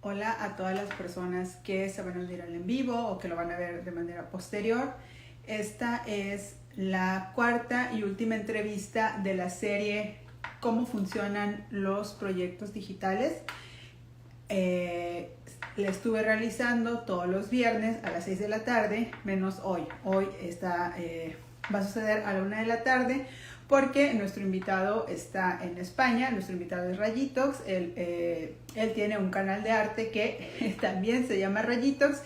Hola a todas las personas que se van a unir al en vivo o que lo van a ver de manera posterior. Esta es la cuarta y última entrevista de la serie Cómo funcionan los proyectos digitales. La estuve realizando todos los viernes a las 6 de la tarde, menos hoy. Hoy va a suceder a la 1 de la tarde porque nuestro invitado está en España. Nuestro invitado es Rayitox. Él tiene un canal de arte que también se llama Rayitox.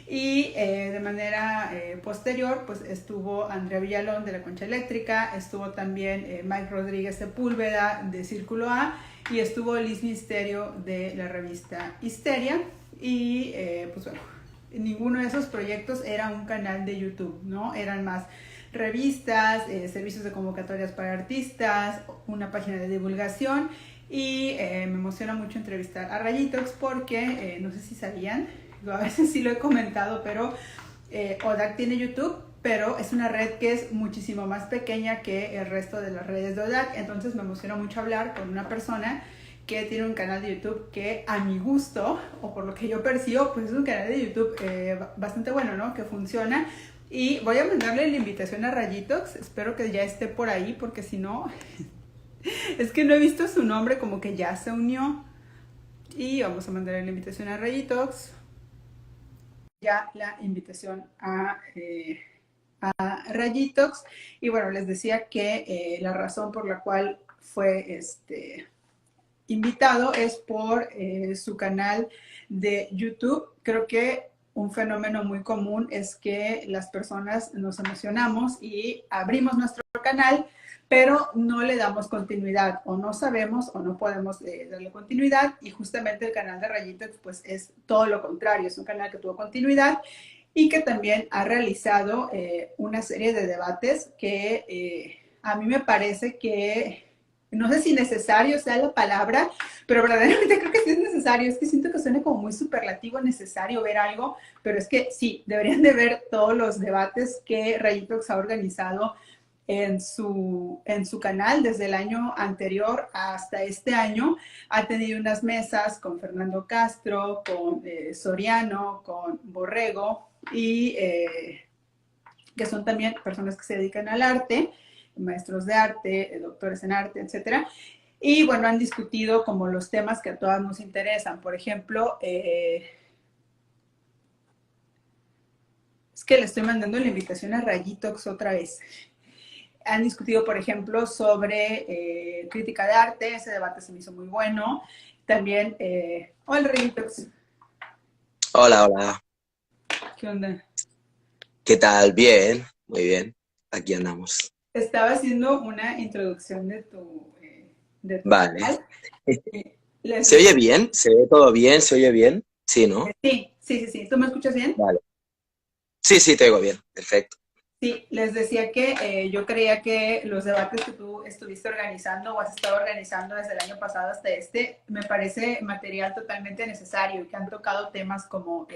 Y de manera posterior, pues estuvo Andrea Villalón de La Concha Eléctrica, estuvo también Mike Rodríguez Sepúlveda de Círculo A, y estuvo Liz Misterio de la revista Histeria. Y pues bueno, ninguno de esos proyectos era un canal de YouTube, ¿no? Eran más revistas, servicios de convocatorias para artistas, una página de divulgación. Y me emociona mucho entrevistar a Rayitox porque, no sé si sabían, a veces sí lo he comentado, pero ODAC tiene YouTube, pero es una red que es muchísimo más pequeña que el resto de las redes de ODAC. Entonces me emociona mucho hablar con una persona que tiene un canal de YouTube que a mi gusto, o por lo que yo percibo, pues es un canal de YouTube bastante bueno, ¿no? Que funciona. Y voy a mandarle la invitación a Rayitox, espero que ya esté por ahí, porque si no, es que no he visto su nombre, como que ya se unió. Y vamos a mandarle la invitación a Rayitox. Ya la invitación a Rayitox. Y bueno, les decía que la razón por la cual fue invitado es por su canal de YouTube. Creo que un fenómeno muy común es que las personas nos emocionamos y abrimos nuestro canal, pero no le damos continuidad, o no sabemos o no podemos darle continuidad. Y justamente el canal de Rayitox pues es todo lo contrario, es un canal que tuvo continuidad y que también ha realizado una serie de debates que a mí me parece que, no sé si necesario sea la palabra, pero verdaderamente creo que sí es necesario. Es que siento que suena como muy superlativo, necesario ver algo, pero es que sí, deberían de ver todos los debates que Rayitox ha organizado en su canal desde el año anterior hasta este año. Ha tenido unas mesas con Fernando Castro, con Soriano, con Borrego, y que son también personas que se dedican al arte, maestros de arte, doctores en arte, etcétera. Y bueno, han discutido como los temas que a todas nos interesan. Por ejemplo, es que le estoy mandando la invitación a Rayitox otra vez. Han discutido, por ejemplo, sobre crítica de arte. Ese debate se me hizo muy bueno. También, hola Rayitox, Hola, hola. ¿qué onda? ¿Qué tal? Bien, muy bien. Aquí andamos. Estaba haciendo una introducción de tu Vale. canal. Les ¿Se decía, oye bien? ¿Se ve todo bien? ¿Se oye bien? Sí, ¿no? sí, sí, sí, sí. ¿Tú me escuchas bien? Vale. Sí, sí, te oigo bien. Perfecto. Sí, les decía que yo creía que los debates que tú estuviste organizando o has estado organizando desde el año pasado hasta me parece material totalmente necesario, y que han tocado temas como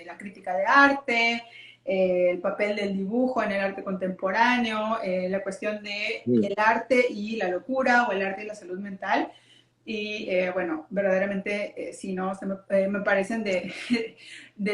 la crítica de arte, el papel del dibujo en el arte contemporáneo, la cuestión de Mm. el arte y la locura, o el arte y la salud mental. Y bueno, verdaderamente, si no, me parecen de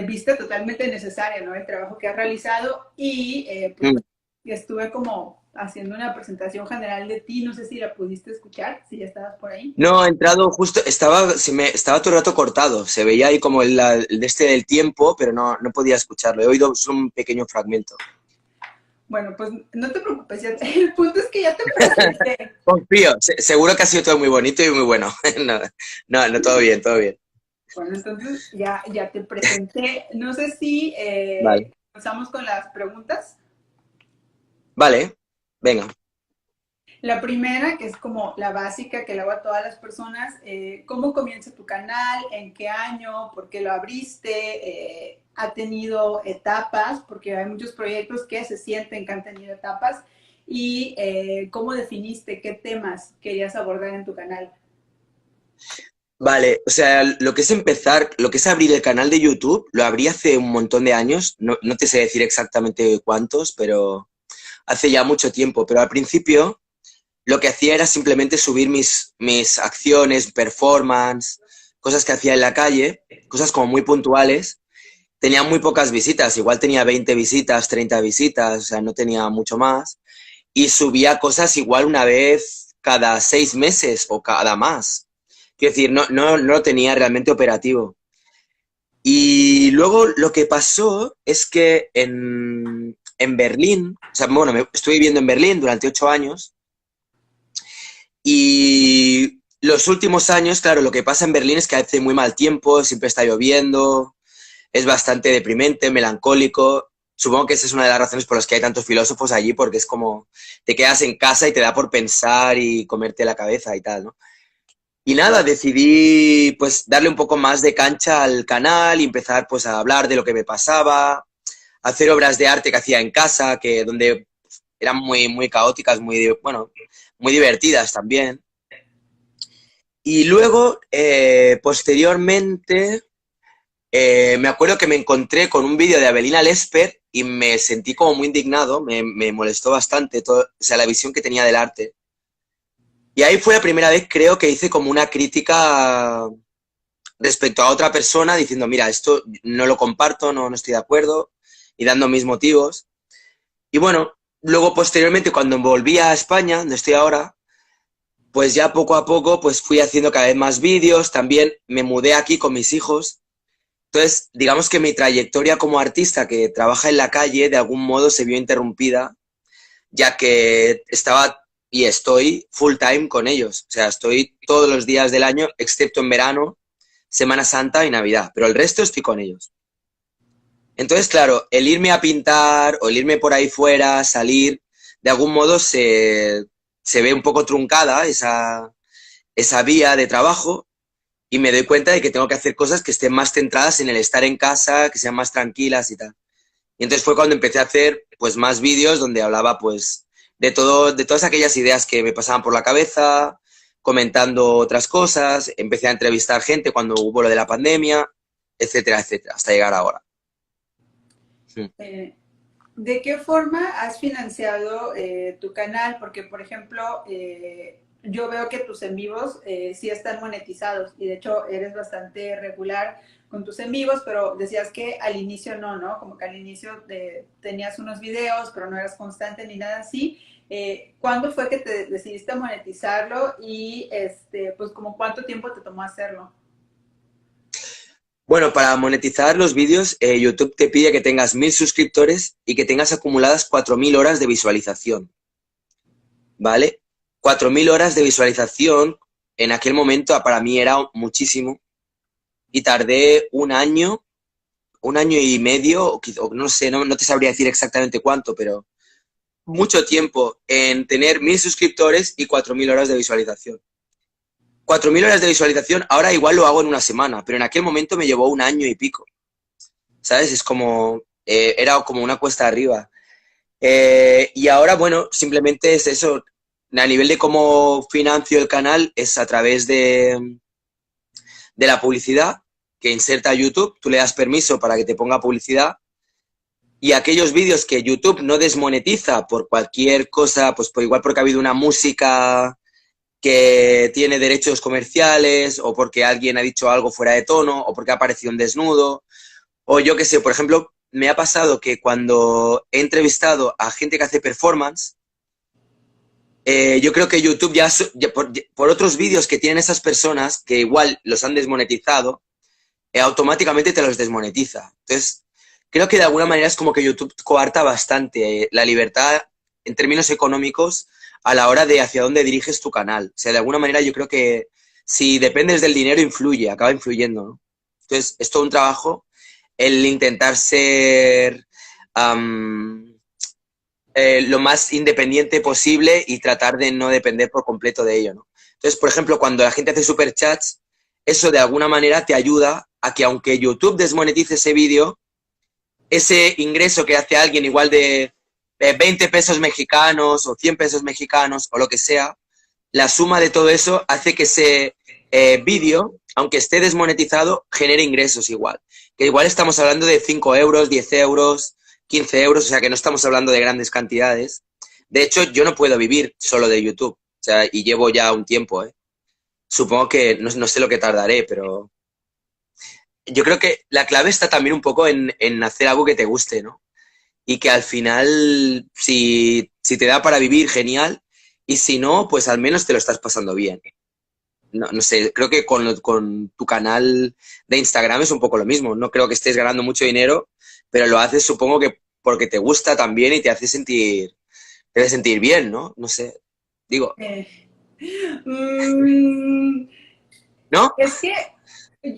vista totalmente necesaria, ¿no? El trabajo que has realizado. Y pues Mm. bueno, estuve como haciendo una presentación general de ti, no sé si la pudiste escuchar, si ya estabas por ahí. No, he entrado justo, estaba todo el rato cortado. Se veía ahí como el de este del tiempo, pero no podía escucharlo. He oído solo un pequeño fragmento. Bueno, pues no te preocupes, el punto es que ya te presenté. Confío, seguro que ha sido todo muy bonito y muy bueno. No, no, todo bien, todo bien. Bueno, entonces ya te presenté. No sé si Vale. empezamos con las preguntas. Vale, venga. La primera, que es como la básica que le hago a todas las personas: ¿cómo comienza tu canal? ¿En qué año? ¿Por qué lo abriste? ¿Ha tenido etapas? Porque hay muchos proyectos que se sienten que han tenido etapas. ¿Y cómo definiste qué temas querías abordar en tu canal? Vale, o sea, lo que es empezar, lo que es abrir el canal de YouTube, lo abrí hace un montón de años, no te sé decir exactamente cuántos, pero hace ya mucho tiempo. Pero al principio lo que hacía era simplemente subir mis acciones, performance, cosas que hacía en la calle, cosas como muy puntuales, tenía muy pocas visitas, igual tenía 20 visitas, 30 visitas, o sea, no tenía mucho más. Y subía cosas igual una vez cada 6 meses o cada más. Quiero decir, no lo tenía realmente operativo. Y luego lo que pasó es que en Berlín, o sea, bueno, estuve viviendo en Berlín durante 8 años y los últimos años, claro, lo que pasa en Berlín es que hace muy mal tiempo, siempre está lloviendo, es bastante deprimente, melancólico. Supongo que esa es una de las razones por las que hay tantos filósofos allí, porque es como te quedas en casa y te da por pensar y comerte la cabeza y tal, ¿no? Y nada, decidí pues darle un poco más de cancha al canal y empezar pues a hablar de lo que me pasaba, hacer obras de arte que hacía en casa, que donde eran muy caóticas, bueno, muy divertidas también. Y luego, posteriormente, me acuerdo que me encontré con un vídeo de Abelina Lesper y me sentí como muy indignado, me molestó bastante todo, o sea, la visión que tenía del arte. Y ahí fue la primera vez, creo, que hice como una crítica respecto a otra persona diciendo, mira, esto no lo comparto, no estoy de acuerdo, y dando mis motivos. Y bueno, luego posteriormente cuando volví a España, donde estoy ahora, pues ya poco a poco pues fui haciendo cada vez más vídeos, también me mudé aquí con mis hijos. Entonces, digamos que mi trayectoria como artista que trabaja en la calle de algún modo se vio interrumpida, ya que estaba y estoy full time con ellos. O sea, estoy todos los días del año, excepto en verano, Semana Santa y Navidad, pero el resto estoy con ellos. Entonces, claro, el irme a pintar o el irme por ahí fuera, salir, de algún modo se ve un poco truncada esa vía de trabajo y me doy cuenta de que tengo que hacer cosas que estén más centradas en el estar en casa, que sean más tranquilas y tal. Y entonces fue cuando empecé a hacer pues más vídeos donde hablaba pues de todo, de todas aquellas ideas que me pasaban por la cabeza, comentando otras cosas, empecé a entrevistar gente cuando hubo lo de la pandemia, etcétera, etcétera, hasta llegar ahora. Mm. Eh, ¿De qué forma has financiado tu canal? Porque, por ejemplo, yo veo que tus en vivos sí están monetizados y de hecho eres bastante regular con tus en vivos, pero decías que al inicio no, ¿no? Como que al inicio tenías unos videos, pero no eras constante ni nada así. ¿Cuándo fue que te decidiste monetizarlo y pues como cuánto tiempo te tomó hacerlo? Bueno, para monetizar los vídeos, YouTube te pide que tengas 1000 suscriptores y que tengas acumuladas 4000 horas de visualización, ¿vale? 4000 horas de visualización en aquel momento para mí era muchísimo y tardé un año y medio, o no sé, no te sabría decir exactamente cuánto, pero mucho tiempo en tener 1000 suscriptores y 4000 horas de visualización. 4000 horas de visualización, ahora igual lo hago en una semana, pero en aquel momento me llevó un año y pico, ¿sabes? Es como, era como una cuesta arriba. Y ahora, bueno, simplemente es eso. A nivel de cómo financio el canal es a través de la publicidad que inserta YouTube, tú le das permiso para que te ponga publicidad y aquellos vídeos que YouTube no desmonetiza por cualquier cosa, pues por igual porque ha habido una música que tiene derechos comerciales o porque alguien ha dicho algo fuera de tono o porque ha aparecido un desnudo o yo qué sé, por ejemplo, me ha pasado que cuando he entrevistado a gente que hace performance, yo creo que YouTube por otros vídeos que tienen esas personas que igual los han desmonetizado, automáticamente te los desmonetiza. Entonces, creo que de alguna manera es como que YouTube coarta bastante la libertad en términos económicos a la hora de hacia dónde diriges tu canal. O sea, de alguna manera yo creo que si dependes del dinero influye, acaba influyendo, ¿no? Entonces, es todo un trabajo el intentar ser lo más independiente posible y tratar de no depender por completo de ello, ¿no? Entonces, por ejemplo, cuando la gente hace superchats, eso de alguna manera te ayuda a que aunque YouTube desmonetice ese vídeo, ese ingreso que hace alguien igual de 20 pesos mexicanos o 100 pesos mexicanos o lo que sea, la suma de todo eso hace que ese vídeo, aunque esté desmonetizado, genere ingresos igual. Que igual estamos hablando de 5 euros, 10 euros, 15 euros, o sea que no estamos hablando de grandes cantidades. De hecho, yo no puedo vivir solo de YouTube, o sea, y llevo ya un tiempo, ¿eh? supongo que no sé lo que tardaré, pero yo creo que la clave está también un poco en hacer algo que te guste, ¿no? Y que al final, si te da para vivir, genial, y si no, pues al menos te lo estás pasando bien. No sé, creo que con tu canal de Instagram es un poco lo mismo. No creo que estés ganando mucho dinero, pero lo haces supongo que porque te gusta también y te hace sentir bien, ¿no? No sé, digo, Eh, mm, ¿no? es que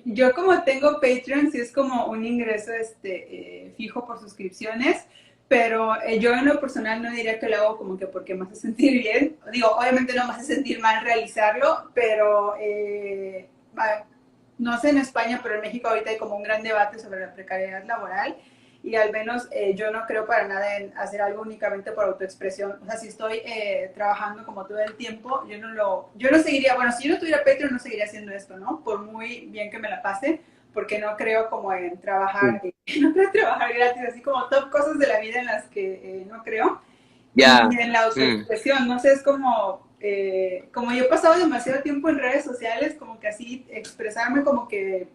yo como tengo Patreon, sí es como un ingreso fijo por suscripciones, pero yo en lo personal no diría que lo hago como que porque me hace sentir bien. Digo, obviamente no me hace sentir mal realizarlo, pero no sé en España, pero en México ahorita hay como un gran debate sobre la precariedad laboral y al menos yo no creo para nada en hacer algo únicamente por autoexpresión. O sea, si estoy trabajando como todo el tiempo, yo no seguiría, bueno, si yo no tuviera Patreon no seguiría haciendo esto, ¿no? Por muy bien que me la pase, porque no creo como en trabajar, no creo trabajar gratis, así como top cosas de la vida en las que no creo. Ya. Y en la Mm. autoexpresión, no sé, es como yo he pasado demasiado tiempo en redes sociales, como que así expresarme como que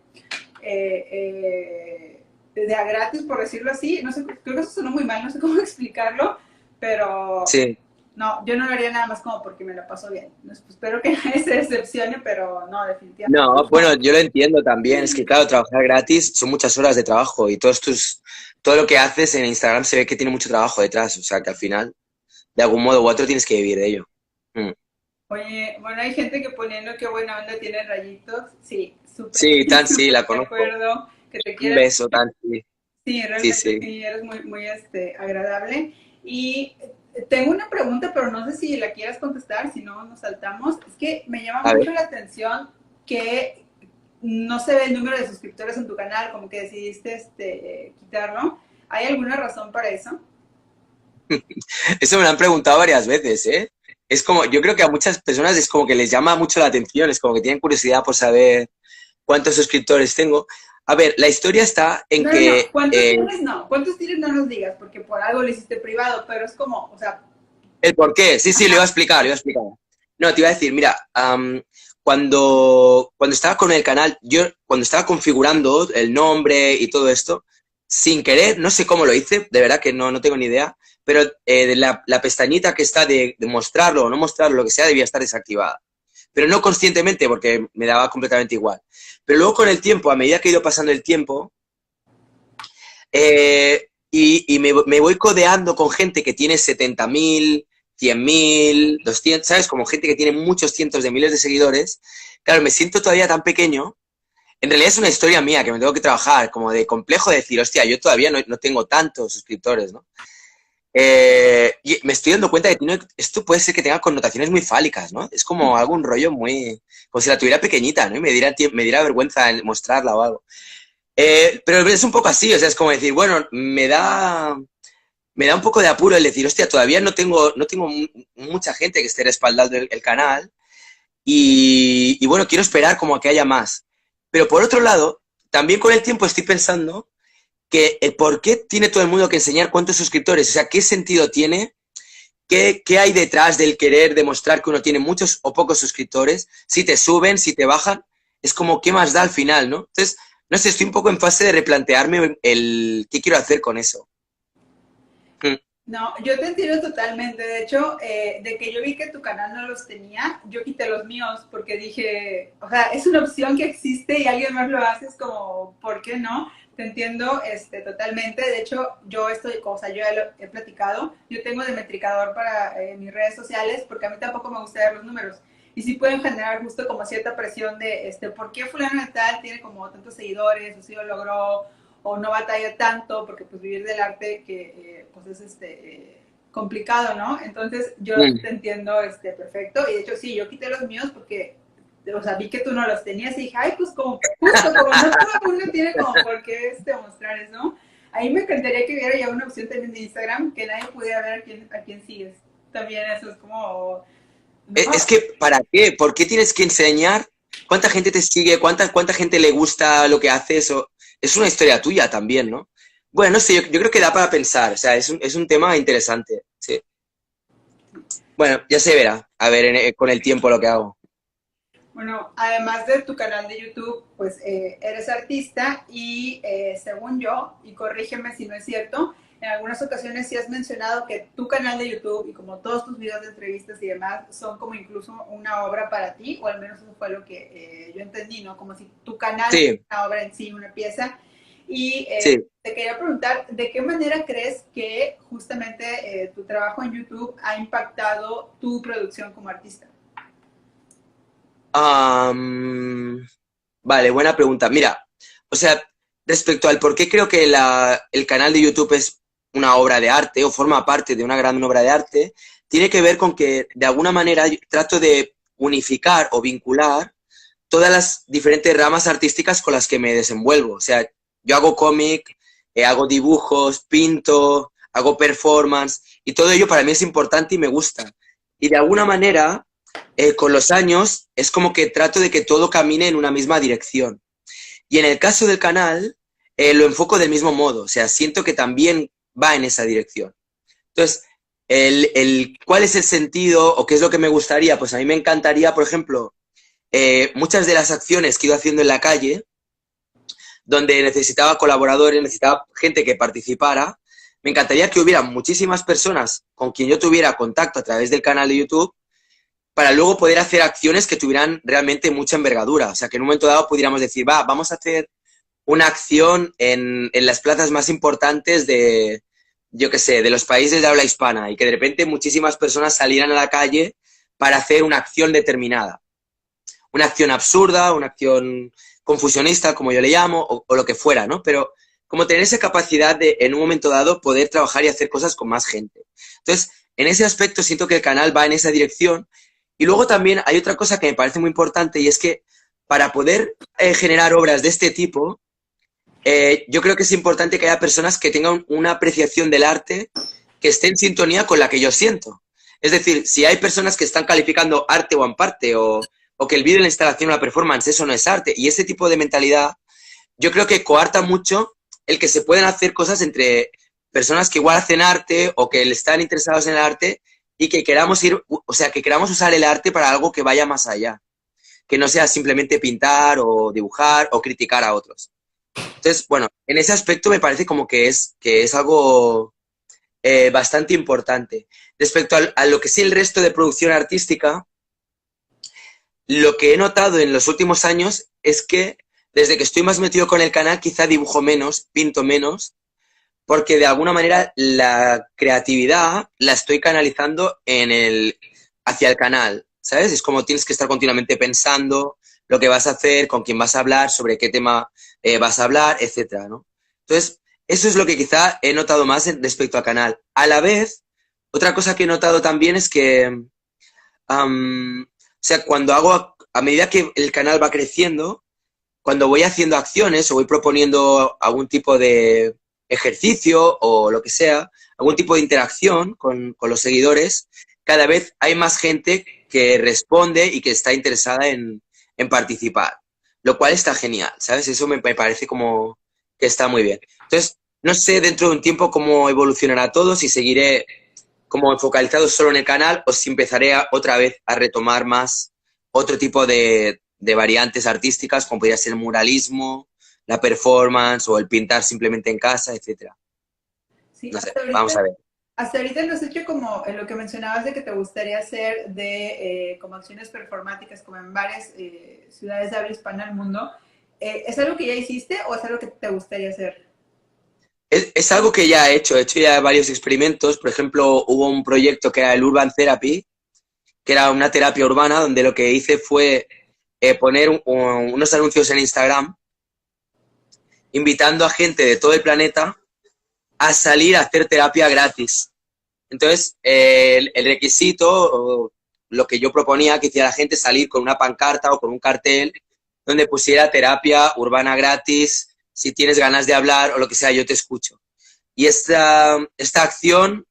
de a gratis, por decirlo así, no sé, creo que eso sonó muy mal, no sé cómo explicarlo, pero Sí. no, yo no lo haría nada más como porque me la paso bien. Pues, espero que nadie se decepcione, pero no, definitivamente No, bueno, no. yo lo entiendo también. Es que, claro, trabajar gratis son muchas horas de trabajo y todo lo que haces en Instagram se ve que tiene mucho trabajo detrás. O sea, que al final, de algún modo u otro, tienes que vivir de ello. Mm. Oye, bueno, hay gente que poniendo qué buena onda tiene rayitos. Sí, súper, Sí, Tan, sí, súper la de conozco. acuerdo. Que te Un quieren. beso, Tan, sí. Sí, Sí, realmente sí. sí, eres muy, muy agradable. Y tengo una pregunta, pero no sé si la quieras contestar, si no nos saltamos. Es que me llama A ver. mucho la atención que no se ve el número de suscriptores en tu canal, como que decidiste quitarlo. ¿Hay alguna razón para eso? Eso me lo han preguntado varias veces, ¿eh? Es como, yo creo que a muchas personas es como que les llama mucho la atención, es como que tienen curiosidad por saber cuántos suscriptores tengo. A ver, la historia está en No, no, no. que ¿Cuántos tienes? No. ¿Cuántos tienes? No nos digas, porque por algo lo hiciste privado, pero es como, o sea, el por qué, sí, sí, lo iba a ajá. explicar, lo iba a explicar. No, te iba a decir, mira, cuando estaba con el canal, yo cuando estaba configurando el nombre y todo esto, sin querer, no sé cómo lo hice, de verdad que no tengo ni idea, pero de la pestañita que está de mostrarlo o no mostrarlo, lo que sea, debía estar desactivada. Pero no conscientemente, porque me daba completamente igual. Pero luego con el tiempo, a medida que he ido pasando el tiempo, y me voy codeando con gente que tiene 70.000, 100.000, 200, ¿sabes? Como gente que tiene muchos cientos de miles de seguidores. Claro, me siento todavía tan pequeño. En realidad es una historia mía que me tengo que trabajar, como de complejo de decir, hostia, yo todavía no tengo tantos suscriptores, ¿no? Y me estoy dando cuenta de que esto puede ser que tenga connotaciones muy fálicas, ¿no? Es como algún rollo muy... Como si la tuviera pequeñita, ¿no? Y me diera vergüenza en mostrarla o algo. Pero es un poco así, o sea, es como decir, bueno, me da un poco de apuro el decir, hostia, todavía no tengo mucha gente que esté respaldando el canal y bueno, quiero esperar como a que haya más. Pero por otro lado, también con el tiempo estoy pensando que el por qué tiene todo el mundo que enseñar cuántos suscriptores, o sea, qué sentido tiene, qué hay detrás del querer demostrar que uno tiene muchos o pocos suscriptores, si te suben, si te bajan, es como qué más da al final, ¿no? Entonces, no sé, estoy un poco en fase de replantearme el qué quiero hacer con eso. Mm. No, yo te entiendo totalmente. De hecho, de que yo vi que tu canal no los tenía, yo quité los míos porque dije, o sea, es una opción que existe y alguien más lo hace, es como, ¿por qué no? Te entiendo totalmente. De hecho, yo estoy, o sea, yo ya lo he platicado, yo tengo de metricador para mis redes sociales porque a mí tampoco me gusta ver los números. Y sí pueden generar justo como cierta presión de, ¿por qué fulano de tal tiene como tantos seguidores o si lo logró? O no batalla tanto, porque pues vivir del arte que pues es complicado, ¿no? Entonces yo Mm. te entiendo perfecto y de hecho sí, yo quité los míos porque o sea, vi que tú no los tenías y dije, ay, pues como, justo como no todo el mundo tiene como por qué mostrar eso, ahí me encantaría que hubiera ya una opción también de Instagram que nadie pudiera ver a quién sigues. También eso es como, no, Es que, ¿para qué? ¿Por qué tienes que enseñar? ¿Cuánta gente te sigue? ¿Cuánta gente le gusta lo que haces? Es una historia tuya también, ¿no? Bueno, no sé, yo creo que da para pensar, o sea, es un tema interesante, sí. Bueno, ya se verá, a ver con el tiempo lo que hago. Bueno, además de tu canal de YouTube, pues eres artista y según yo, y corrígeme si no es cierto, en algunas ocasiones sí has mencionado que tu canal de YouTube y como todos tus videos de entrevistas y demás son como incluso una obra para ti, o al menos eso fue lo que yo entendí, ¿no? Como si tu canal fuera Sí, una obra en sí, una pieza. Y sí. te quería preguntar, ¿de qué manera crees que justamente tu trabajo en YouTube ha impactado tu producción como artista? Am, vale, buena pregunta. Mira, o sea, respecto al por qué creo que el canal de YouTube es una obra de arte o forma parte de una gran obra de arte, tiene que ver con que de alguna manera yo trato de unificar o vincular todas las diferentes ramas artísticas con las que me desenvuelvo. O sea, yo hago cómic, hago dibujos, pinto, hago performance y todo ello para mí es importante y me gusta. Y de alguna manera, con los años, es como que trato de que todo camine en una misma dirección. Y en el caso del canal, lo enfoco del mismo modo. O sea, siento que también va en esa dirección. Entonces, ¿cuál es el sentido o qué es lo que me gustaría? Pues a mí me encantaría, por ejemplo, muchas de las acciones que he ido haciendo en la calle, donde necesitaba colaboradores, necesitaba gente que participara, me encantaría que hubiera muchísimas personas con quien yo tuviera contacto a través del canal de YouTube para luego poder hacer acciones que tuvieran realmente mucha envergadura. O sea, que en un momento dado pudiéramos decir, va, vamos a hacer una acción en las plazas más importantes de, yo qué sé, de los países de habla hispana y que de repente muchísimas personas salieran a la calle para hacer una acción determinada. Una acción absurda, una acción confusionista, como yo le llamo, o lo que fuera, ¿no? Pero como tener esa capacidad de, en un momento dado, poder trabajar y hacer cosas con más gente. Entonces, en ese aspecto siento que el canal va en esa dirección. Y luego también hay otra cosa que me parece muy importante y es que para poder generar obras de este tipo, yo creo que es importante que haya personas que tengan una apreciación del arte que esté en sintonía con la que yo siento. Es decir, si hay personas que están calificando arte o en parte, o que el vídeo, la instalación o la performance, eso no es arte, y ese tipo de mentalidad, yo creo que coarta mucho el que se pueden hacer cosas entre personas que igual hacen arte o que están interesados en el arte y que queramos ir, o sea, que queramos usar el arte para algo que vaya más allá, que no sea simplemente pintar o dibujar o criticar a otros. Entonces, bueno, en ese aspecto me parece como que es algo bastante importante. Respecto a lo que sí el resto de producción artística, lo que he notado en los últimos años es que desde que estoy más metido con el canal, quizá dibujo menos, pinto menos, porque de alguna manera la creatividad la estoy canalizando hacia el canal, ¿sabes? Es como tienes que estar continuamente pensando lo que vas a hacer, con quién vas a hablar, sobre qué tema vas a hablar, etcétera, ¿no? Entonces, eso es lo que quizá he notado más respecto al canal. A la vez, otra cosa que he notado también es que o sea, cuando a medida que el canal va creciendo, cuando voy haciendo acciones o voy proponiendo algún tipo de ejercicio o lo que sea, algún tipo de interacción con los seguidores, cada vez hay más gente que responde y que está interesada en participar, lo cual está genial, ¿sabes? Eso me parece como que está muy bien. Entonces, no sé dentro de un tiempo cómo evolucionará todo, si seguiré como focalizado solo en el canal o si empezaré otra vez a retomar más otro tipo de variantes artísticas, como podría ser el muralismo, la performance o el pintar simplemente en casa, etcétera. Sí, No sé, vamos a ver. hasta ahorita lo has hecho como en lo que mencionabas de que te gustaría hacer de como acciones performáticas como en varias ciudades de habla hispana del mundo. ¿Es algo que ya hiciste o es algo que te gustaría hacer? Es algo que ya he hecho ya varios experimentos. Por ejemplo, hubo un proyecto que era el Urban Therapy, que era una terapia urbana, donde lo que hice fue poner unos anuncios en Instagram invitando a gente de todo el planeta a salir a hacer terapia gratis. Entonces, el requisito, o lo que yo proponía que hiciera la gente, salir con una pancarta o con un cartel donde pusiera terapia urbana gratis, si tienes ganas de hablar o lo que sea, yo te escucho. Y esta acción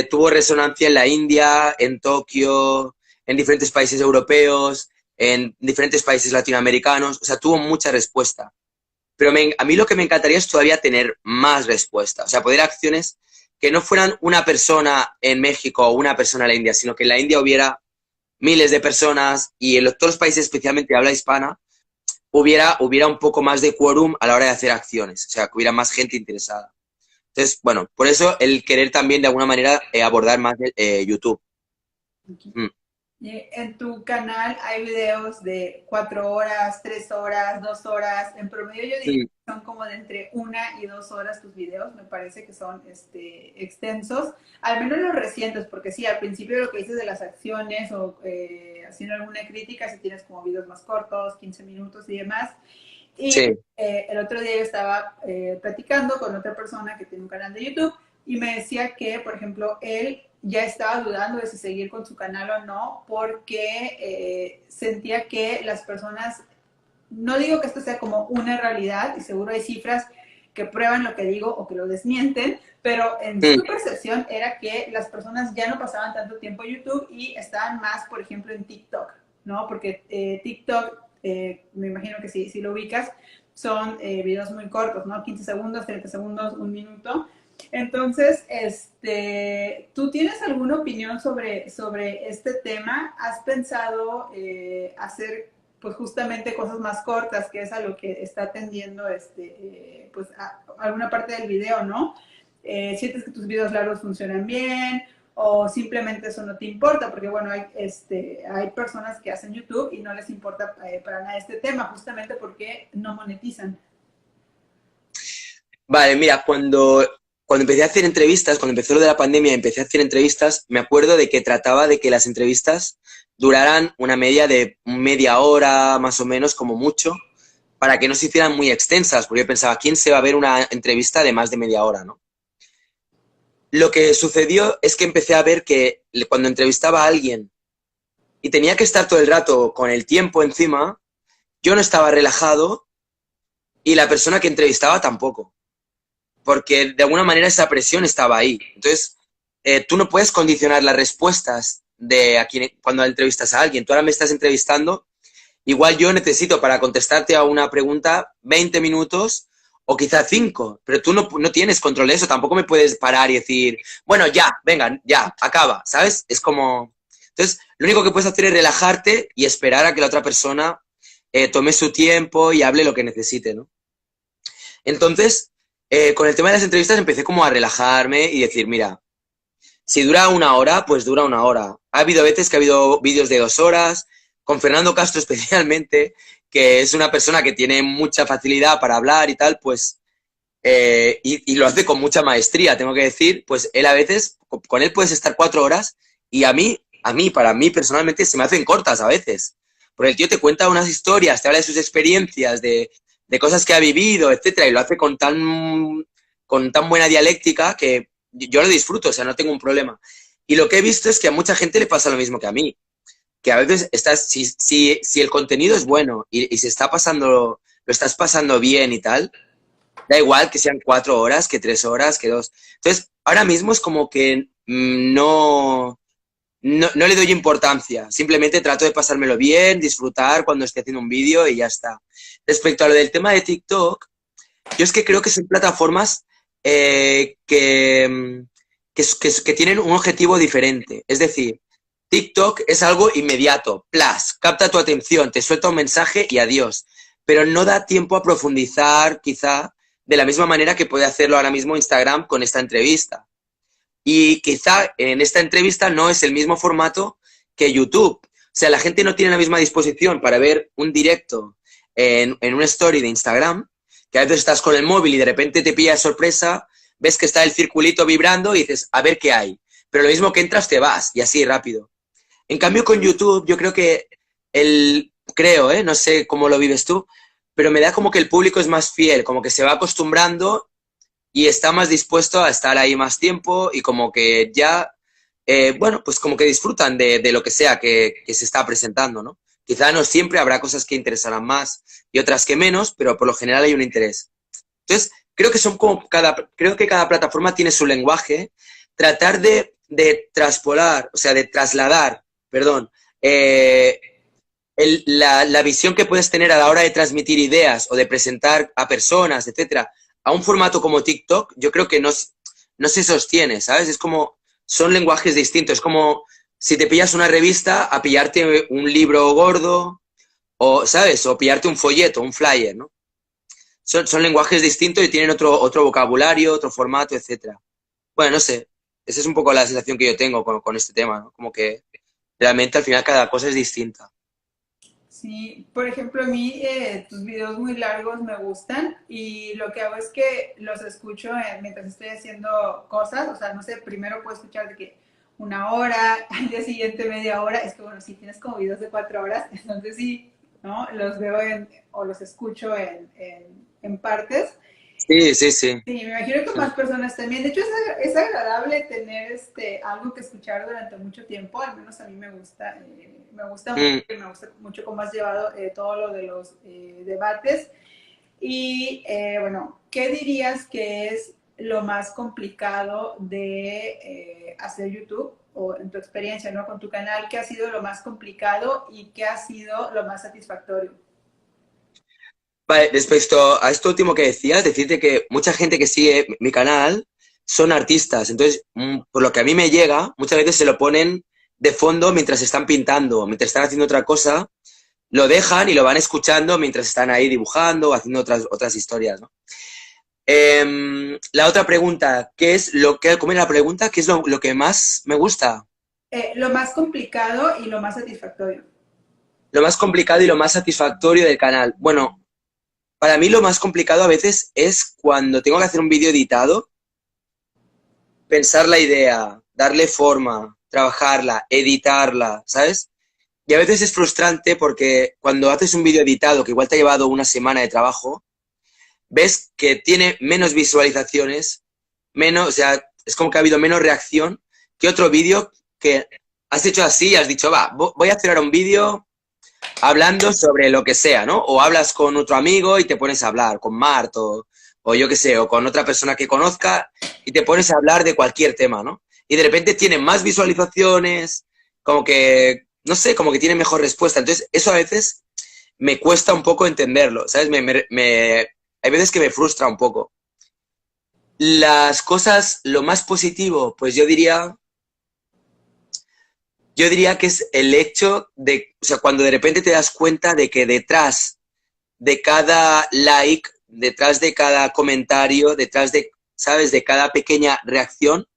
tuvo resonancia en la India, en Tokio, en diferentes países europeos, en diferentes países latinoamericanos, o sea, tuvo mucha respuesta. Pero a mí lo que me encantaría es todavía tener más respuesta, o sea, poder acciones que no fueran una persona en México o una persona en la India, sino que en la India hubiera miles de personas y en todos los países, especialmente de habla hispana, hubiera un poco más de quórum a la hora de hacer acciones, o sea, que hubiera más gente interesada. Entonces, bueno, por eso el querer también de alguna manera abordar más YouTube. Mm. En tu canal hay videos de 4 horas, 3 horas, 2 horas. En promedio yo diría Mm. que son como de entre 1 y 2 horas tus videos. Me parece que son extensos. Al menos los recientes, porque sí, al principio lo que dices de las acciones o haciendo alguna crítica, si tienes como videos más cortos, 15 minutos y demás. Y Sí. el otro día yo estaba platicando con otra persona que tiene un canal de YouTube y me decía que, por ejemplo, él ya estaba dudando de si seguir con su canal o no porque sentía que las personas, no digo que esto sea como una realidad y seguro hay cifras que prueban lo que digo o que lo desmienten, pero en Mm. su percepción era que las personas ya no pasaban tanto tiempo en YouTube y estaban más, por ejemplo, en TikTok, ¿no? Porque TikTok, me imagino que si lo ubicas, son videos muy cortos, ¿no? 15 segundos, 30 segundos, un minuto. Entonces, ¿tú tienes alguna opinión sobre este tema? ¿Has pensado hacer pues justamente cosas más cortas, que es a lo que está tendiendo pues a alguna parte del video, ¿no? ¿Sientes que tus videos largos funcionan bien o simplemente eso no te importa? Porque bueno, hay personas que hacen YouTube y no les importa para nada este tema, justamente porque no monetizan. Vale, mira, cuando empecé a hacer entrevistas, cuando empezó lo de la pandemia, empecé a hacer entrevistas, me acuerdo de que trataba de que las entrevistas duraran una media de media hora, más o menos, como mucho, para que no se hicieran muy extensas, porque yo pensaba, ¿quién se va a ver una entrevista de más de media hora, no? Lo que sucedió es que empecé a ver que cuando entrevistaba a alguien y tenía que estar todo el rato con el tiempo encima, yo no estaba relajado y la persona que entrevistaba tampoco, porque de alguna manera esa presión estaba ahí. Entonces, tú no puedes condicionar las respuestas de cuando entrevistas a alguien. Tú ahora me estás entrevistando, igual yo necesito para contestarte a una pregunta 20 minutos o quizá 5, pero tú no tienes control de eso. Tampoco me puedes parar y decir, bueno, ya, venga, ya, acaba, ¿sabes? Es como... Entonces, lo único que puedes hacer es relajarte y esperar a que la otra persona tome su tiempo y hable lo que necesite, ¿no? Entonces, con el tema de las entrevistas empecé como a relajarme y decir, mira, si dura una hora, pues dura una hora. Ha habido veces que ha habido vídeos de 2 horas, con Fernando Castro especialmente, que es una persona que tiene mucha facilidad para hablar y tal, pues, y lo hace con mucha maestría, tengo que decir, pues él a veces, con él puedes estar 4 horas y para mí personalmente se me hacen cortas a veces. Porque el tío te cuenta unas historias, te habla de sus experiencias, de cosas que ha vivido, etcétera, y lo hace con tan buena dialéctica que yo lo disfruto, o sea, no tengo un problema. Y lo que he visto es que a mucha gente le pasa lo mismo que a mí, que a veces si el contenido es bueno y se está pasando, lo estás pasando bien y tal, da igual que sean 4 horas, que 3 horas, que 2. Entonces, ahora mismo es como que no le doy importancia, simplemente trato de pasármelo bien, disfrutar cuando esté haciendo un vídeo y ya está. Respecto a lo del tema de TikTok, yo es que creo que son plataformas que tienen un objetivo diferente. Es decir, TikTok es algo inmediato, plus, capta tu atención, te suelta un mensaje y adiós. Pero no da tiempo a profundizar, quizá, de la misma manera que puede hacerlo ahora mismo Instagram con esta entrevista. Y quizá en esta entrevista no es el mismo formato que YouTube. O sea, la gente no tiene la misma disposición para ver un directo en una story de Instagram, que a veces estás con el móvil y de repente te pilla de sorpresa, ves que está el circulito vibrando y dices, a ver qué hay. Pero lo mismo que entras, te vas y así rápido. En cambio, con YouTube, yo creo que no sé cómo lo vives tú, pero me da como que el público es más fiel, como que se va acostumbrando y está más dispuesto a estar ahí más tiempo y como que ya, pues como que disfrutan de lo que sea que se está presentando, ¿no? Quizá no siempre habrá cosas que interesarán más y otras que menos, pero por lo general hay un interés. Entonces, creo que cada plataforma tiene su lenguaje. Tratar de traspolar, o sea, de trasladar, perdón, la visión que puedes tener a la hora de transmitir ideas o de presentar a personas, etcétera, a un formato como TikTok, yo creo que no se sostiene, ¿sabes? Es como, son lenguajes distintos, es como si te pillas una revista, a pillarte un libro gordo, o, ¿sabes? O pillarte un folleto, un flyer, ¿no? Son lenguajes distintos y tienen otro vocabulario, otro formato, etcétera. Bueno, no sé. Esa es un poco la sensación que yo tengo con este tema, ¿no? Como que realmente al final cada cosa es distinta. Sí, por ejemplo, a mí tus videos muy largos me gustan y lo que hago es que los escucho mientras estoy haciendo cosas, o sea, no sé, primero puedo escuchar de que una hora, al día siguiente media hora, es que bueno, si tienes como videos de 4 horas, entonces sí, ¿no? Los veo o los escucho en partes. Sí, sí, sí. Sí, me imagino que más personas también. De hecho, es agradable tener algo que escuchar durante mucho tiempo, al menos a mí me gusta mucho, Mm. y me gusta mucho cómo has llevado todo lo de los debates. Y bueno, ¿qué dirías que es lo más complicado de hacer YouTube? O en tu experiencia, ¿no? Con tu canal, ¿qué ha sido lo más complicado y qué ha sido lo más satisfactorio? Vale, respecto a esto último que decías, decirte que mucha gente que sigue mi canal son artistas. Entonces, por lo que a mí me llega, muchas veces se lo ponen de fondo mientras están pintando, mientras están haciendo otra cosa, lo dejan y lo van escuchando mientras están ahí dibujando o haciendo otras historias, ¿no? La otra pregunta, ¿cómo era la pregunta? ¿Qué es lo que más me gusta? Lo más complicado y lo más satisfactorio. Lo más complicado y lo más satisfactorio del canal. Bueno, para mí lo más complicado a veces es cuando tengo que hacer un vídeo editado, pensar la idea, darle forma, trabajarla, editarla, ¿sabes? Y a veces es frustrante porque cuando haces un vídeo editado, que igual te ha llevado una semana de trabajo, ves que tiene menos visualizaciones, menos, o sea, es como que ha habido menos reacción que otro vídeo que has hecho así y has dicho, va, voy a hacer ahora un vídeo hablando sobre lo que sea, ¿no? O hablas con otro amigo y te pones a hablar, con Mart o yo qué sé, o con otra persona que conozca y te pones a hablar de cualquier tema, ¿no? Y de repente tiene más visualizaciones, como que, no sé, como que tiene mejor respuesta. Entonces, eso a veces me cuesta un poco entenderlo, ¿sabes? Hay veces que me frustra un poco. Las cosas, lo más positivo, pues yo diría que es el hecho de, o sea, cuando de repente te das cuenta de que detrás de cada like, detrás de cada comentario, detrás de, ¿sabes?, de cada pequeña reacción,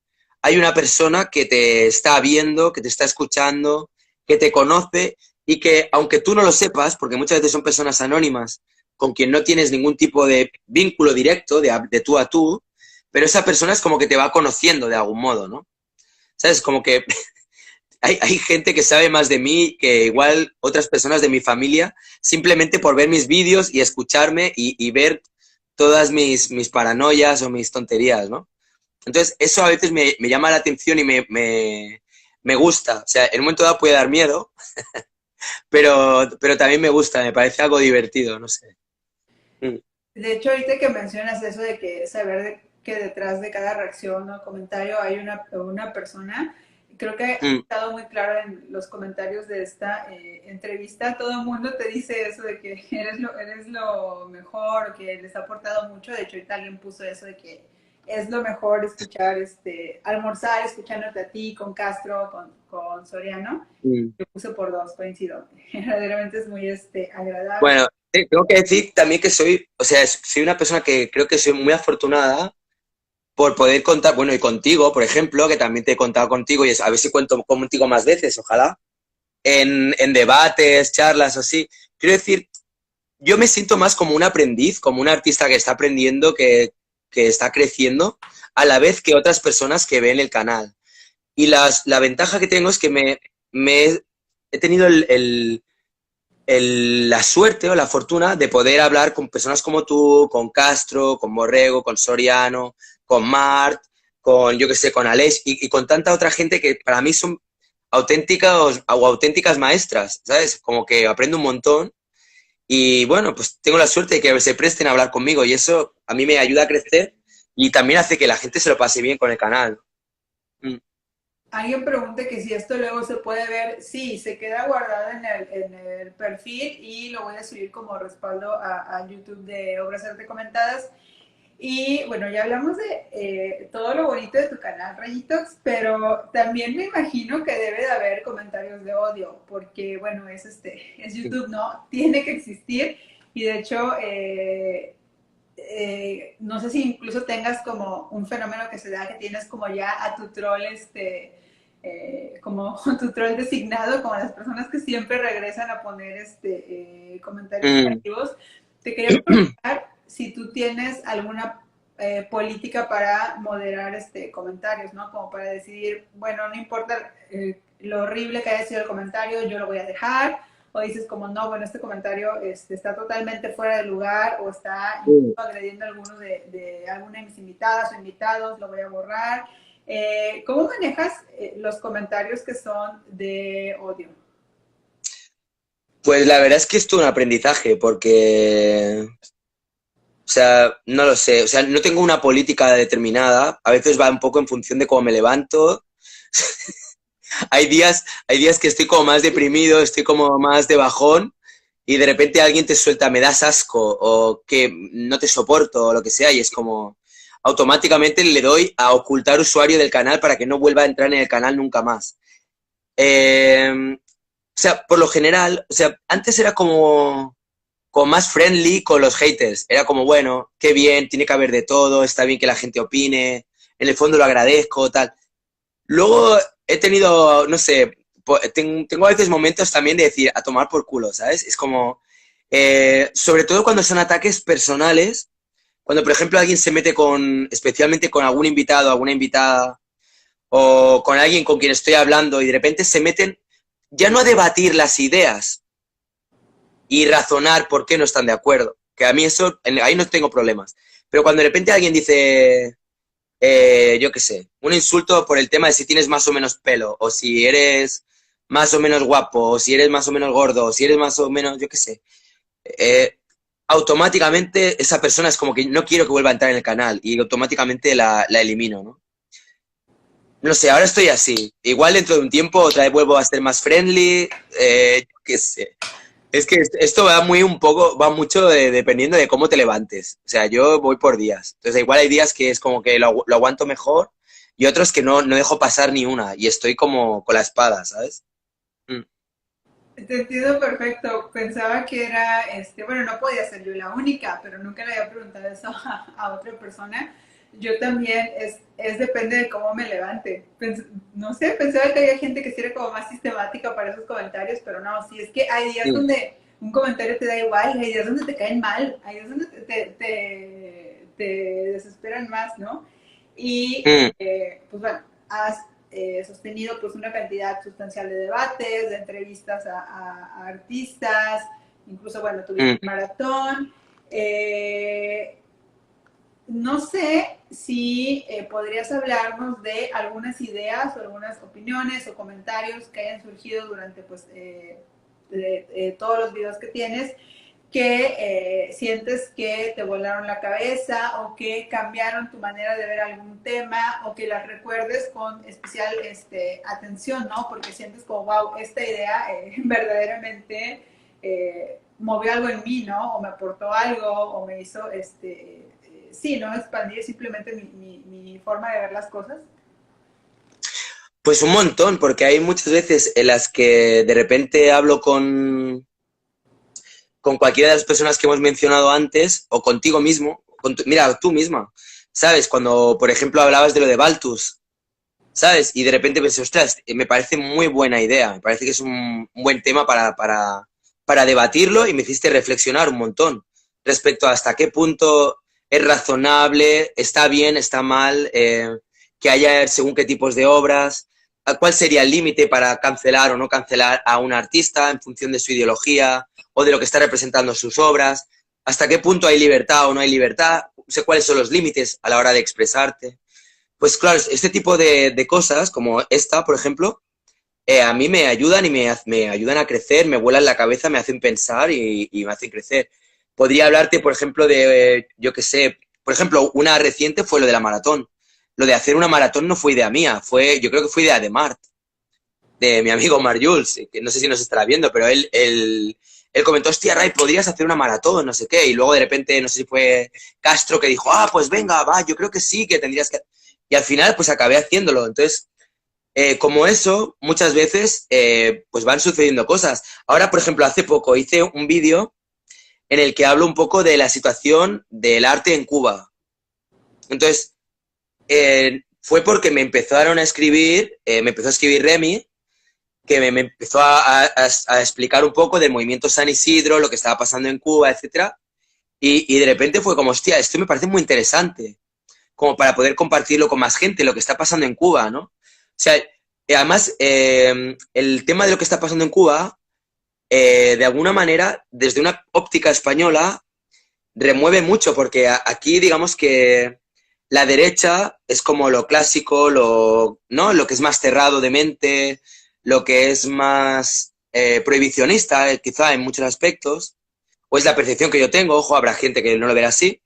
hay una persona que te está viendo, que te está escuchando, que te conoce y que, aunque tú no lo sepas, porque muchas veces son personas anónimas con quien no tienes ningún tipo de vínculo directo, de tú a tú, pero esa persona es como que te va conociendo de algún modo, ¿no? ¿Sabes? Como que hay gente que sabe más de mí que igual otras personas de mi familia, simplemente por ver mis vídeos y escucharme y ver todas mis paranoias o mis tonterías, ¿no? Entonces, eso a veces me llama la atención y me gusta. O sea, en un momento dado puede dar miedo, pero también me gusta, me parece algo divertido, no sé. Mm, De hecho, ahorita que mencionas eso de que saber que detrás de cada reacción o comentario hay una persona, creo que ha mm, estado muy claro en los comentarios de esta entrevista. Todo el mundo te dice eso de que eres lo mejor o que les ha aportado mucho. De hecho, ahorita alguien puso eso de que es lo mejor escuchar, almorzar escuchándote a ti, con Castro, con Soriano. mm. Yo puse por dos, coincido. Verdaderamente es muy agradable. Bueno, tengo que decir también que soy, o sea, soy una persona que creo que soy muy afortunada por poder contar, bueno, y contigo, por ejemplo, que también te he contado contigo y a ver si cuento contigo más veces, ojalá, en debates, charlas o así. Quiero decir, yo me siento más como un aprendiz, como un artista que está aprendiendo, que está creciendo, a la vez que otras personas que ven el canal. Y la ventaja que tengo es que he tenido la suerte o la fortuna de poder hablar con personas como tú, con Castro, con Borrego, con Soriano, con Mart, con, yo que sé, con Aleix y con tanta otra gente que para mí son auténticas o auténticas maestras, ¿sabes? Como que aprendo un montón y bueno, pues tengo la suerte de que se presten a hablar conmigo y eso a mí me ayuda a crecer y también hace que la gente se lo pase bien con el canal. Mm, Alguien pregunta que si esto luego se puede ver. Sí, se queda guardado en el perfil y lo voy a subir como respaldo a YouTube de Obras Arte Comentadas. Y bueno, ya hablamos de todo lo bonito de tu canal, Rayitox, pero también me imagino que debe de haber comentarios de odio, porque bueno, es YouTube, ¿no? Tiene que existir y de hecho, no sé si incluso tengas como un fenómeno que se da, que tienes como ya a tu troll, como tu troll designado, como las personas que siempre regresan a poner comentarios Mm. negativos. Te quería preguntar si tú tienes alguna política para moderar comentarios, ¿no? Como para decidir, bueno, no importa lo horrible que haya sido el comentario, yo lo voy a dejar, o dices como, no, bueno, este comentario está totalmente fuera de lugar o está incluso agrediendo a alguno de alguna de mis invitadas o invitados, lo voy a borrar. ¿Cómo manejas los comentarios que son de odio? Pues la verdad es que es todo un aprendizaje, porque, o sea, no lo sé, o sea, no tengo una política determinada, a veces va un poco en función de cómo me levanto. Hay días que estoy como más deprimido, estoy como más de bajón, y de repente alguien te suelta, me das asco, o que no te soporto, o lo que sea, y es como, automáticamente le doy a ocultar usuario del canal para que no vuelva a entrar en el canal nunca más. O sea, por lo general, o sea, antes era como más friendly con los haters. Era como, bueno, qué bien, tiene que haber de todo, está bien que la gente opine, en el fondo lo agradezco, tal. Luego he tenido, no sé, tengo a veces momentos también de decir, a tomar por culo, ¿sabes? Es como, sobre todo cuando son ataques personales, cuando por ejemplo alguien se mete con, especialmente con algún invitado, alguna invitada, o con alguien con quien estoy hablando y de repente se meten ya no a debatir las ideas y razonar por qué no están de acuerdo, que a mí eso, ahí no tengo problemas, pero cuando de repente alguien dice, yo qué sé, un insulto por el tema de si tienes más o menos pelo, o si eres más o menos guapo, o si eres más o menos gordo, o si eres más o menos, yo qué sé, eh, automáticamente esa persona es como que no quiero que vuelva a entrar en el canal y automáticamente la elimino, ¿no? No sé, ahora estoy así. Igual dentro de un tiempo otra vez vuelvo a ser más friendly, yo qué sé. Es que esto va muy un poco, va mucho dependiendo de cómo te levantes. O sea, yo voy por días. Entonces, igual hay días que es como que lo aguanto mejor y otros que no dejo pasar ni una y estoy como con la espada, ¿sabes? Mm, Te entiendo perfecto. Pensaba que era, bueno, no podía ser yo la única, pero nunca le había preguntado eso a otra persona. Yo también, depende de cómo me levante. No sé, pensaba que había gente que sí era como más sistemática para esos comentarios, pero no, sí, es que hay días mm, donde un comentario te da igual, hay días donde te caen mal, hay días donde te desesperan más, ¿no? Y, mm, pues bueno, has sostenido pues una cantidad sustancial de debates, de entrevistas a artistas, incluso, bueno, tuviste mm. un maratón. Eh, no sé si podrías hablarnos de algunas ideas o algunas opiniones o comentarios que hayan surgido durante pues, todos los videos que tienes que sientes que te volaron la cabeza o que cambiaron tu manera de ver algún tema o que las recuerdes con especial atención, ¿no? Porque sientes como, wow, esta idea verdaderamente movió algo en mí, ¿no? O me aportó algo o me hizo, sí, ¿no? Expandir simplemente mi forma de ver las cosas. Pues un montón, porque hay muchas veces en las que de repente hablo con cualquiera de las personas que hemos mencionado antes o contigo mismo, mira, tú misma, ¿sabes? Cuando, por ejemplo, hablabas de lo de Baltus, ¿sabes? Y de repente pensé, ostras, me parece muy buena idea, me parece que es un buen tema para debatirlo y me hiciste reflexionar un montón respecto a hasta qué punto es razonable, está bien, está mal, que haya según qué tipos de obras, a cuál sería el límite para cancelar o no cancelar a un artista en función de su ideología o de lo que está representando sus obras, hasta qué punto hay libertad o no hay libertad, sé cuáles son los límites a la hora de expresarte. Pues claro, este tipo de cosas, como esta, por ejemplo, a mí me ayudan y me ayudan a crecer, me vuelan la cabeza, me hacen pensar y me hacen crecer. Podría hablarte, por ejemplo, de, yo qué sé, por ejemplo, una reciente fue lo de la maratón. Lo de hacer una maratón no fue idea mía, yo creo que fue idea de Mart, de mi amigo Mar Jules, que no sé si nos estará viendo, pero él él comentó, hostia, Ray, podrías hacer una maratón, no sé qué, y luego de repente, no sé si fue Castro que dijo, ah, pues venga, va, yo creo que sí, que tendrías que... Y al final, pues acabé haciéndolo. Entonces, como eso, muchas veces, pues van sucediendo cosas. Ahora, por ejemplo, hace poco hice un vídeo en el que hablo un poco de la situación del arte en Cuba. Entonces, fue porque me empezaron a escribir, me empezó a escribir Remy, que me empezó a explicar un poco del movimiento San Isidro, lo que estaba pasando en Cuba, etcétera. Y de repente fue como, hostia, esto me parece muy interesante, como para poder compartirlo con más gente, lo que está pasando en Cuba, ¿no? O sea, además, el tema de lo que está pasando en Cuba, de alguna manera, desde una óptica española, remueve mucho, porque aquí, digamos que la derecha es como lo clásico, ¿no? Lo que es más cerrado de mente, lo que es más prohibicionista, quizá en muchos aspectos, o es la percepción que yo tengo, ojo, habrá gente que no lo verá así,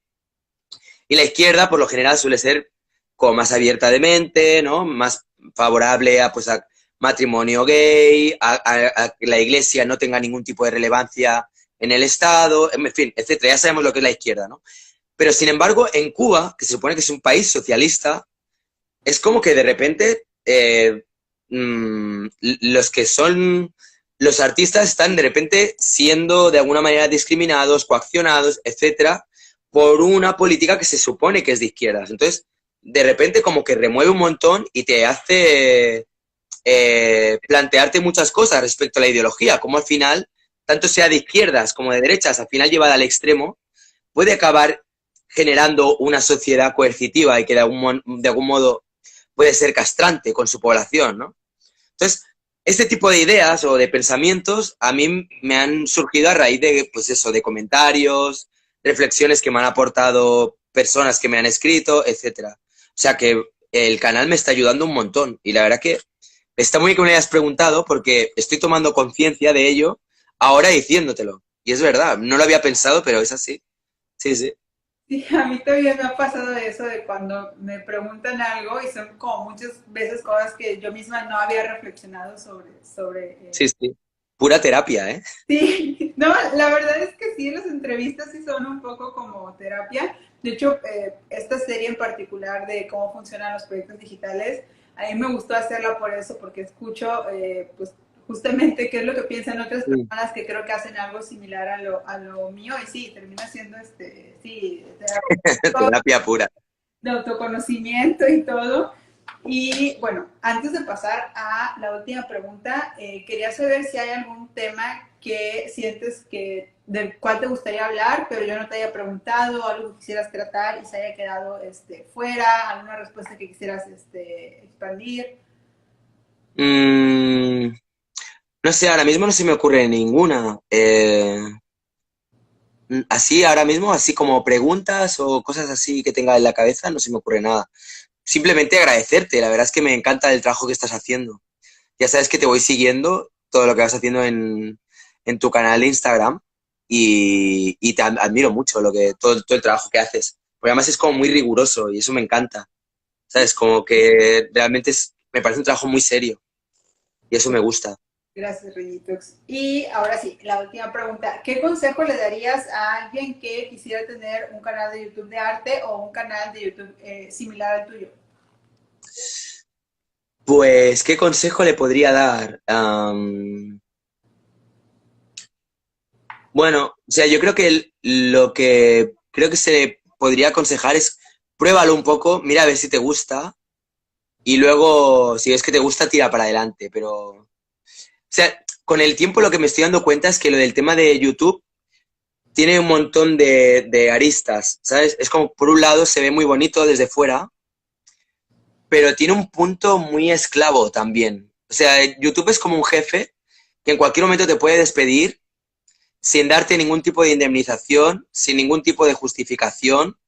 y la izquierda, por lo general, suele ser como más abierta de mente, ¿no? Más favorable a, pues, a matrimonio gay, a que la iglesia no tenga ningún tipo de relevancia en el Estado, en fin, etcétera. Ya sabemos lo que es la izquierda, ¿no? Pero, sin embargo, en Cuba, que se supone que es un país socialista, es como que de repente los que son los artistas están de repente siendo de alguna manera discriminados, coaccionados, etcétera, por una política que se supone que es de izquierdas. Entonces, de repente como que remueve un montón y te hace plantearte muchas cosas respecto a la ideología, como al final, tanto sea de izquierdas como de derechas, al final llevada al extremo, puede acabar generando una sociedad coercitiva y que de algún modo puede ser castrante con su población, ¿no? Entonces, este tipo de ideas o de pensamientos a mí me han surgido a raíz de, pues eso, de comentarios, reflexiones que me han aportado personas que me han escrito, etcétera. O sea que el canal me está ayudando un montón y la verdad que está muy bien que me lo hayas preguntado porque estoy tomando conciencia de ello ahora diciéndotelo. Y es verdad, no lo había pensado, pero es así. Sí, sí. Sí, a mí todavía me ha pasado eso de cuando me preguntan algo y son como muchas veces cosas que yo misma no había reflexionado sobre. Sí, sí. Pura terapia, ¿eh? Sí, no, la verdad es que sí, las entrevistas sí son un poco como terapia. De hecho, esta serie en particular de cómo funcionan los proyectos digitales, a mí me gustó hacerla por eso, porque escucho pues justamente qué es lo que piensan otras Sí. personas que creo que hacen algo similar a lo mío y sí, termina siendo sí, Terapia pura. de autoconocimiento y todo. Y bueno, antes de pasar a la última pregunta, quería saber si hay algún tema que sientes que del cual te gustaría hablar, pero yo no te haya preguntado, algo que quisieras tratar y se haya quedado fuera, alguna respuesta que quisieras expandir. Mm, no sé, ahora mismo no se me ocurre ninguna. Así, ahora mismo, así como preguntas o cosas así que tenga en la cabeza, no se me ocurre nada. Simplemente agradecerte, la verdad es que me encanta el trabajo que estás haciendo. Ya sabes que te voy siguiendo todo lo que vas haciendo en tu canal de Instagram y te admiro mucho todo el trabajo que haces. Porque además es como muy riguroso y eso me encanta. ¿Sabes? Como que realmente me parece un trabajo muy serio y eso me gusta. Gracias, Reyitux. Y ahora sí, la última pregunta. ¿Qué consejo le darías a alguien que quisiera tener un canal de YouTube de arte o un canal de YouTube similar al tuyo? Pues, ¿qué consejo le podría dar? Bueno, o sea, yo creo que lo que creo que se le podría aconsejar es pruébalo un poco, mira a ver si te gusta y luego, si ves que te gusta, tira para adelante. Pero, o sea, con el tiempo lo que me estoy dando cuenta es que lo del tema de YouTube tiene un montón de aristas, ¿sabes? Es como, por un lado, se ve muy bonito desde fuera, pero tiene un punto muy esclavo también. O sea, YouTube es como un jefe que en cualquier momento te puede despedir sin darte ningún tipo de indemnización, sin ningún tipo de justificación,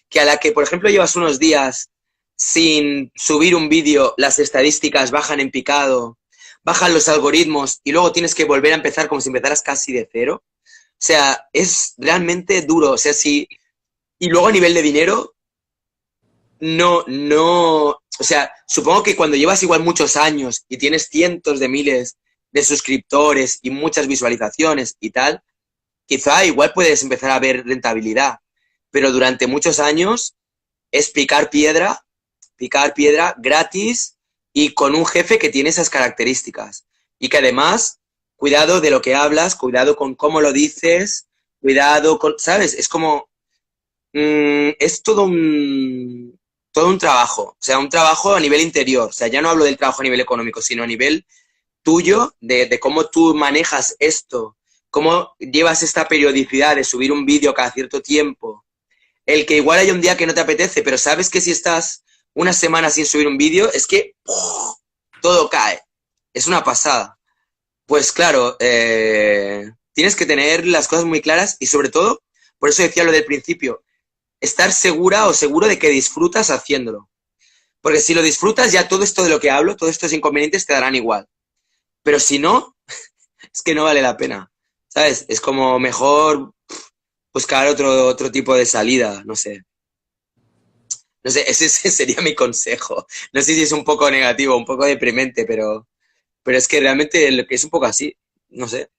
que a la que, por ejemplo, llevas unos días sin subir un vídeo, las estadísticas bajan en picado, bajan los algoritmos y luego tienes que volver a empezar como si empezaras casi de cero. O sea, es realmente duro. O sea, si... Y luego a nivel de dinero, o sea, supongo que cuando llevas igual muchos años y tienes cientos de miles de suscriptores y muchas visualizaciones y tal, quizá igual puedes empezar a ver rentabilidad, pero durante muchos años es picar piedra gratis y con un jefe que tiene esas características. Y que además, cuidado de lo que hablas, cuidado con cómo lo dices, cuidado con, ¿sabes? Es como, es todo un trabajo, o sea, un trabajo a nivel interior. O sea, ya no hablo del trabajo a nivel económico, sino a nivel tuyo, de cómo tú manejas esto, cómo llevas esta periodicidad de subir un vídeo cada cierto tiempo. El que igual hay un día que no te apetece, pero sabes que si estás una semana sin subir un vídeo, es que ¡puf! Todo cae. Es una pasada. Pues claro, tienes que tener las cosas muy claras y sobre todo, por eso decía lo del principio, estar segura o seguro de que disfrutas haciéndolo. Porque si lo disfrutas, ya todo esto de lo que hablo, todos estos inconvenientes te darán igual. Pero si no, es que no vale la pena. ¿Sabes? Es como mejor buscar otro tipo de salida, no sé. No sé, ese sería mi consejo. No sé si es un poco negativo, un poco deprimente, pero es que realmente lo que es un poco así, no sé.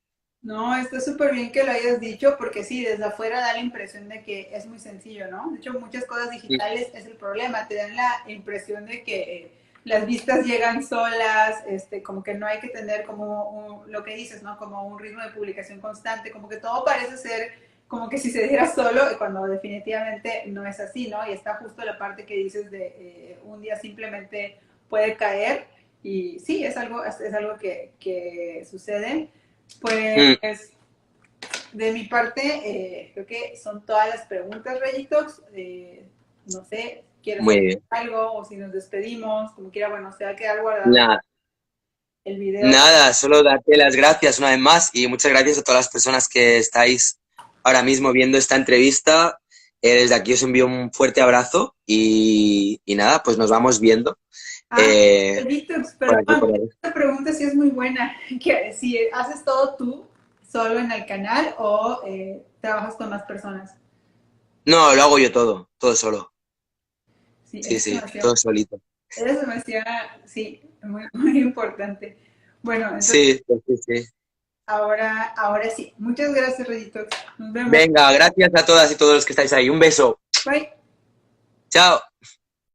No, está súper bien que lo hayas dicho porque sí, desde afuera da la impresión de que es muy sencillo, ¿no? De hecho, muchas cosas digitales es el problema, te dan la impresión de que las vistas llegan solas, como que no hay que tener como lo que dices, ¿no? Como un ritmo de publicación constante, como que todo parece ser como que si se diera solo, cuando definitivamente no es así, ¿no? Y está justo la parte que dices de un día simplemente puede caer y sí, es algo que sucede. Mm, Pues de mi parte, creo que son todas las preguntas, Reyitox. No sé, ¿quieres muy agregar bien. algo o si nos despedimos? Como quiera, bueno, se va a quedar guardado Nada, el video. nada, solo darte las gracias una vez más y muchas gracias a todas las personas que estáis ahora mismo viendo esta entrevista. Desde aquí os envío un fuerte abrazo y nada, pues nos vamos viendo Ah, eh, Reyitox, por aquí, perdón, por ahí. esta pregunta sí es muy buena. Que si haces todo tú solo en el canal o trabajas con más personas. No, lo hago yo todo solo. Sí, Sí, sí, todo solito. eso es demasiado, sí, muy, muy importante. Bueno, entonces Sí, sí, sí. ahora sí. Muchas gracias, Reyitox. Nos vemos. Venga, gracias a todas y todos los que estáis ahí. Un beso. Bye. Chao.